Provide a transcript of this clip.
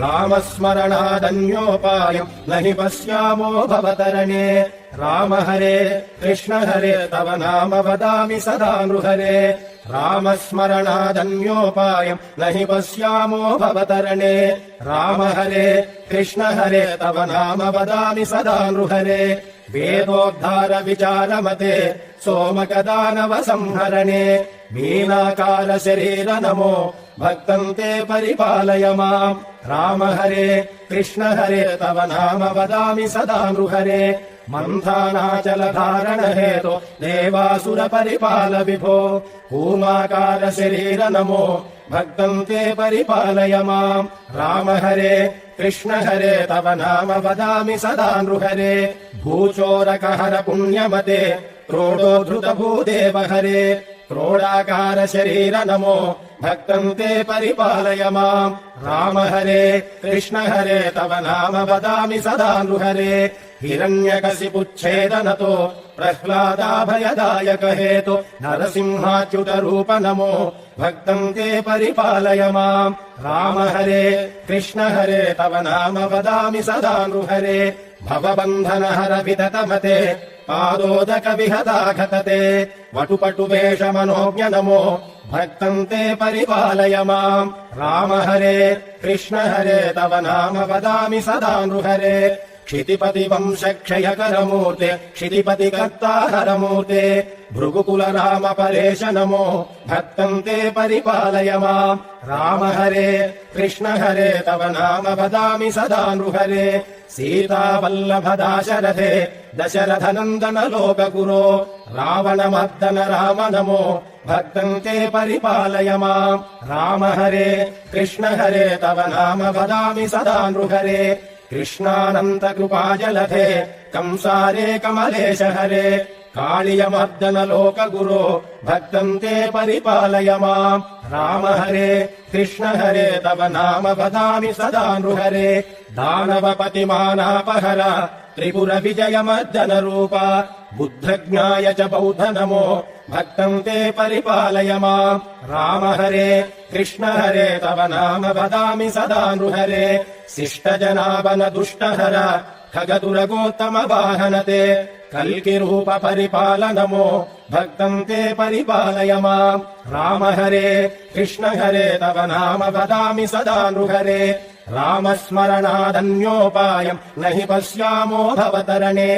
रामस्मरणादन्योपायम् न हि पश्यामो भवतरणे राम हरे कृष्ण हरे तव नाम वदामि सदा नृहरे रामस्मरणादन्योपायम् न हि पश्यामो भवतरणे राम हरे कृष्ण हरे तव नाम वदामि सदा नृहरे वेदोद्धार विचारमते सोमकदानव संहरणे मीनाकार शरीर नमो भक्तं ते परिपालय माम् राम हरे कृष्ण हरे तव नाम वदामि सदा नृहरे मन्थानाचलधारण हेतो देवासुर परिपाल विभो कूमाकार शरीर नमो भक्तं ते परिपालय माम् राम हरे कृष्ण हरे तव नाम वदामि सदा नृहरे भूचोरकहर पुण्यमते क्रोडोद्धृत भूदेव हरे क्रोडाकार शरीर नमो भक्तं ते परिपालय माम् राम हरे कृष्ण हरे तव नाम वदामि सदा नृहरे हिरण्यकशिपुच्छेदनतो प्रह्लादाभयदायक हेतु नरसिंहाच्युत रूप नमो भक्तं ते परिपालय माम् राम हरे कृष्ण हरे तव नाम वदामि सदा नृहरे भवबन्धनहर विततमते पादोदक विहताघतते वटुपटु वेष मनोज्ञ नमो भक्तं ते परिपालय माम् राम हरे कृष्ण हरे तव नाम वदामि सदा नृहरे क्षितिपति वंश क्षयकर मूर्ते क्षितिपति कर्ताहर मूर्ते भृगुकुल राम परेश नमो भक्तं ते परिपालय माम् राम हरे कृष्ण हरे तव नाम वदामि सदा नृहरे सीतावल्लभ दाशरथे दशरथ नन्दन लोकगुरो रावणमर्दन राम नमो भक्तं ते परिपालय माम् राम हरे कृष्ण हरे तव नाम वदामि सदा नृहरे कृष्णानन्त कृपाजलधे कंसारे कमलेश हरे कालियमर्दन लोकगुरो भक्तं ते परिपालय माम् राम हरे कृष्ण हरे तव नाम वदामि सदा नृहरे दानवपतिमानापहर त्रिपुर विजय मर्दन रूप बुद्धज्ञाय च बौद्ध नमो भक्तं ते परिपालय माम् राम हरे कृष्ण हरे तव नाम वदामि सदा नृहरे शिष्टजनावन दुष्टहर खगदुरगोत्तम वाहनते कल्कि रूप परिपाल नमो भक्तं ते परिपालय माम् राम हरे कृष्ण हरे तव नाम वदामि सदा नृहरे रामस्मरणादन्योपायम् न हि पश्यामो भवतरणे।